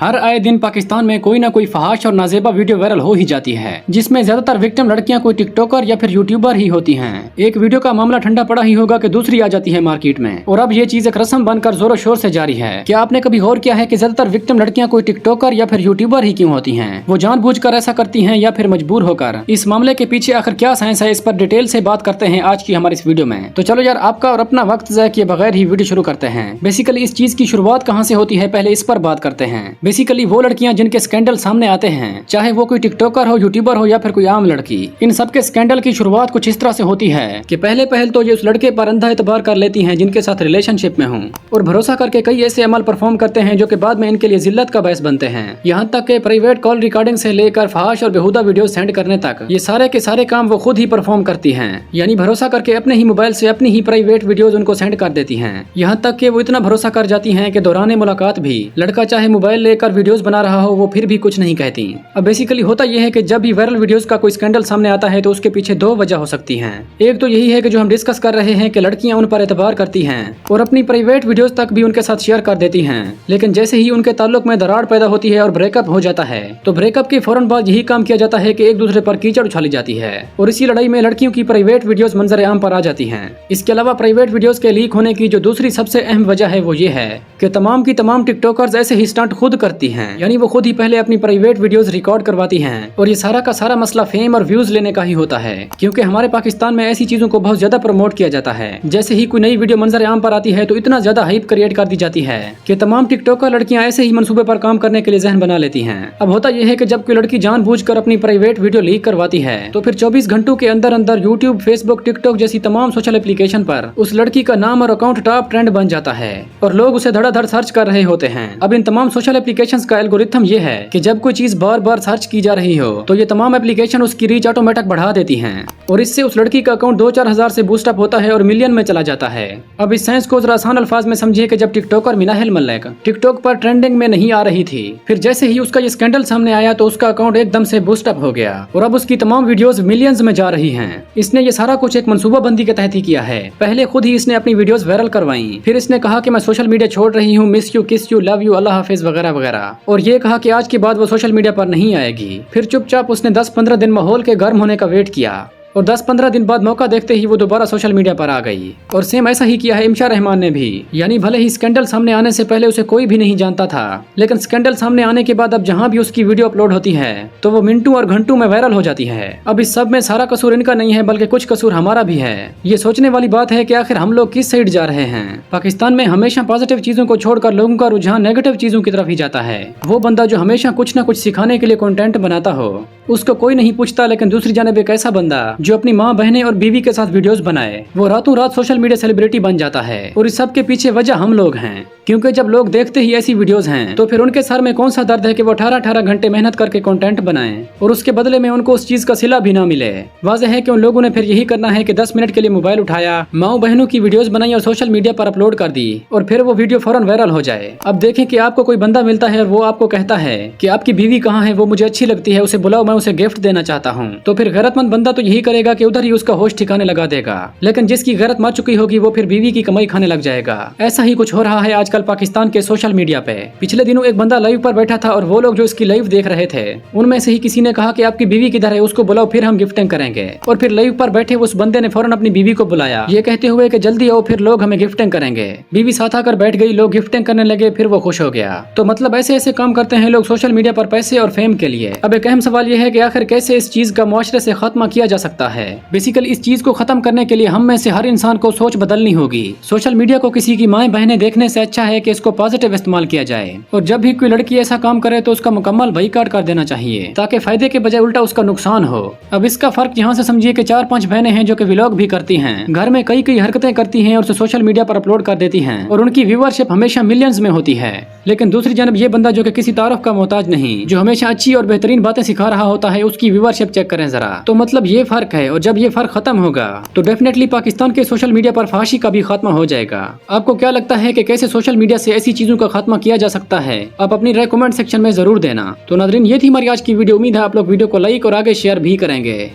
हर आए दिन पाकिस्तान में कोई ना कोई फहाश और नाजेबा वीडियो वायरल हो ही जाती है, जिसमें ज्यादातर विक्टिम लड़कियां कोई टिकटॉकर या फिर यूट्यूबर ही होती हैं। एक वीडियो का मामला ठंडा पड़ा ही होगा कि दूसरी आ जाती है मार्केट में, और अब ये चीज एक रस्म बनकर जोरों शोर से जारी है। क्या आपने कभी गौर किया है कि ज्यादातर विक्टिम लड़कियां कोई टिकटॉकर या फिर यूट्यूबर ही क्यों होती हैं? वो जानबूझकर ऐसा करती हैं या फिर मजबूर होकर? इस मामले के पीछे आखिर क्या साइंस है, इस पर डिटेल से बात करते हैं आज की हमारी इस वीडियो में। तो चलो यार, आपका और अपना वक्त ज़ाया किए बगैर ही वीडियो शुरू करते हैं। बेसिकली इस चीज की शुरुआत कहाँ से होती है, पहले इस पर बात करते हैं। बेसिकली वो लड़कियां जिनके स्कैंडल सामने आते हैं, चाहे वो कोई टिकटॉकर हो, यूट्यूबर हो या फिर कोई आम लड़की, इन सबके स्कैंडल की शुरुआत कुछ इस तरह से होती है कि पहले तो ये उस लड़के पर अंधा एतबार कर लेती हैं जिनके साथ रिलेशनशिप में हूँ, और भरोसा करके कई ऐसे अमल परफॉर्म करते हैं जो कि बाद में इनके लिए जिल्लत का बायस बनते हैं। यहाँ तक के प्राइवेट कॉल रिकॉर्डिंग से लेकर फहाश और बेहुदा वीडियो सेंड करने तक ये सारे के सारे काम वो खुद ही परफॉर्म करती हैं। यानी भरोसा करके अपने ही मोबाइल से अपनी ही प्राइवेट वीडियोज उनको सेंड कर देती हैं। यहाँ तक कि वो इतना भरोसा कर जाती हैं कि दौरान मुलाकात भी लड़का चाहे मोबाइल लेकर वीडियोज बना रहा हो, वो फिर भी कुछ नहीं कहती। अब बेसिकली होता यह है कि जब भी वायरल वीडियोस का कोई स्कैंडल सामने आता है तो उसके पीछे दो वजह हो सकती हैं। एक तो यही है कि जो हम डिस्कस कर रहे हैं कि लड़कियां उन पर एतबार करती हैं और अपनी प्राइवेट वीडियोस तक भी उनके साथ शेयर कर देती हैं, लेकिन जैसे ही उनके ताल्लुक में दरार पैदा होती है और ब्रेकअप हो जाता है तो ब्रेकअप के फौरन बाद यही काम किया जाता है कि एक दूसरे पर कीचड़ उछाली जाती है, और इसी लड़ाई में लड़कियों की प्राइवेट वीडियोस मंजर आम पर आ जाती हैं। इसके अलावा प्राइवेट वीडियोस के लीक होने की जो दूसरी सबसे अहम वजह है वो ये है कि तमाम की तमाम टिकटॉकर्स ऐसे ही स्टंट खुद करती हैं। यानी वो खुद ही पहले अपनी प्राइवेट वीडियोस रिकॉर्ड करवाती हैं, और ये सारा का सारा मसला फेम और व्यूज लेने का ही होता है, क्योंकि हमारे पाकिस्तान में ऐसी चीजों को बहुत ज्यादा प्रमोट किया जाता है। जैसे ही कोई नई वीडियो मंजर आम पर आती है तो इतना ज्यादा हाइप क्रिएट कर दी जाती है कि तमाम टिकटॉकर लड़कियां ऐसे ही मंसूबे पर काम करने के लिए जहन बना लेती हैं। अब होता यह है कि जब कोई लड़की जानबूझकर अपनी प्राइवेट वीडियो लीक करवाती है तो फिर 24 घंटों के अंदर अंदर यूट्यूब, फेसबुक, टिकटॉक जैसी तमाम सोशल एप्लीकेशन पर उस लड़की का नाम और अकाउंट टॉप ट्रेंड बन जाता है और लोग उसे धड़ाधड़ सर्च कर रहे होते हैं। अब इन तमाम सोशल एप्लीकेशंस का एल्गोरिथम ये है कि जब कोई चीज बार बार सर्च की जा रही हो तो ये तमाम एप्लीकेशन उसकी रीच ऑटोमेटिक बढ़ा देती हैं, और इससे उस लड़की का अकाउंट 2-4 हजार से बूस्टअप होता है और मिलियन में चला जाता है। अब इस साइंस को जरा आसान अल्फाज में समझिए कि जब टिकटॉकर मिनाहिल मलिक टिकटॉक पर ट्रेंडिंग में नहीं आ रही थी, फिर जैसे ही उसका ये स्कैंडल सामने आया तो उसका अकाउंट एकदम से बूस्टअप हो गया और अब उसकी तमाम वीडियोस मिलियंस में जा रही हैं। इसने ये सारा कुछ एक मंसूबाबंदी के तहत ही किया है। पहले खुद ही इसने अपनी वीडियोस वायरल करवाई, फिर इसने कहा कि मैं सोशल मीडिया छोड़ रही हूँ, मिस यू, किस यू, लव यू, अल्लाह हाफिज वगैरह वगैरह, और ये कहा कि आज के बाद वो सोशल मीडिया पर नहीं आएगी। फिर चुपचाप उसने 10-15 दिन माहौल के गर्म होने का वेट किया और 10-15 दिन बाद मौका देखते ही वो दोबारा सोशल मीडिया पर आ गई। और सेम ऐसा ही किया है इमशा रहमान ने भी। यानी भले ही स्कैंडल सामने आने से पहले उसे कोई भी नहीं जानता था, लेकिन स्कैंडल सामने आने के बाद अब जहाँ भी उसकी वीडियो अपलोड होती है तो वो मिनटों और घंटों में वायरल हो जाती है। अब इस सब में सारा कसूर इनका नहीं है, बल्कि कुछ कसूर हमारा भी है। ये सोचने वाली बात है कि आखिर हम लोग किस साइड जा रहे हैं। पाकिस्तान में हमेशा पॉजिटिव चीजों को छोड़कर लोगों का रुझान नेगेटिव चीजों की तरफ ही जाता है। वो बंदा जो हमेशा कुछ न कुछ सिखाने के लिए कंटेंट बनाता हो उसको कोई नहीं पूछता, लेकिन दूसरी जानिब एक ऐसा बंदा जो अपनी माँ, बहनें और बीवी के साथ वीडियोस बनाए वो रातों रात सोशल मीडिया सेलिब्रिटी बन जाता है। और इस सब के पीछे वजह हम लोग हैं, क्योंकि जब लोग देखते ही ऐसी वीडियोस हैं तो फिर उनके सर में कौन सा दर्द है कि वो 18-18 घंटे मेहनत करके कंटेंट बनाएं और उसके बदले में उनको उस चीज का सिला भी ना मिले। वाज़ेह है कि उन लोगों ने फिर यही करना है कि 10 मिनट के लिए मोबाइल उठाया, माँ बहनों की वीडियोस बनाई और सोशल मीडिया पर अपलोड कर दी, और फिर वो वीडियो फौरन वायरल हो जाए। अब देखें कि आपको कोई बंदा मिलता है और वो आपको कहता है कि आपकी बीवी कहाँ है, वो मुझे अच्छी लगती है, उसे बुलाओ, मैं उसे गिफ्ट देना चाहता हूँ। तो फिर गैरतमंद बंदा तो यही करेगा कि उधर ही उसका होश ठिकाने लगा देगा, लेकिन जिसकी गैरत मर चुकी होगी वो फिर बीवी की कमाई खाने लग जाएगा। ऐसा ही कुछ हो रहा है आजकल पाकिस्तान के सोशल मीडिया पे। पिछले दिनों एक बंदा लाइव पर बैठा था और वो लोग जो इसकी लाइव देख रहे थे उनमें से ही किसी ने कहा कि आपकी बीवी किधर है, उसको बुलाओ, फिर हम गिफ्टिंग करेंगे। और फिर लाइव पर बैठे उस बंदे ने फौरन अपनी बीवी को बुलाया, ये कहते हुए कि जल्दी आओ, फिर लोग हमें गिफ्टिंग करेंगे। बीवी साथ आकर बैठ गई, लोग गिफ्टिंग करने लगे, फिर वो खुश हो गया। तो मतलब ऐसे ऐसे काम करते हैं लोग सोशल मीडिया पर पैसे और फेम के लिए। अब एक अहम सवाल ये है कि आखिर कैसे इस चीज का मुआशरे से खात्मा किया जा सकता है। बेसिकली इस चीज को खत्म करने के लिए हम में से हर इंसान को सोच बदलनी होगी। सोशल मीडिया को किसी की माएं बहनें देखने से अच्छा है कि इसको पॉजिटिव इस्तेमाल किया जाए, और जब भी कोई लड़की ऐसा काम करे तो उसका मुकम्मल बाइकाट कर देना चाहिए, ताकि फायदे के बजाय उल्टा उसका नुकसान हो। अब इसका फर्क यहाँ से समझिए कि 4-5 बहनें हैं जो कि व्लॉग भी करती हैं, घर में कई कई हरकतें करती हैं और उसे सोशल मीडिया पर अपलोड कर देती हैं, और उनकी व्यूअरशिप हमेशा मिलियंस में होती है। लेकिन दूसरी जानब ये बंदा जो कि किसी तारुफ का मोहताज नहीं, जो हमेशा अच्छी और बेहतरीन बातें सिखा रहा होता है, उसकी व्यूअरशिप चेक करें जरा। तो मतलब ये फर्क है, और जब ये फर्क खत्म होगा तो डेफिनेटली पाकिस्तान के सोशल मीडिया पर फहाशी का भी खात्मा हो जाएगा। आपको क्या लगता है कि कैसे सोशल मीडिया से ऐसी चीजों का खात्मा किया जा सकता है? आप अपनी राय कमेंट सेक्शन में जरूर देना। तो नाज़रीन, ये थी हमारी आज की वीडियो। उम्मीद है आप लोग वीडियो को लाइक और आगे शेयर भी करेंगे।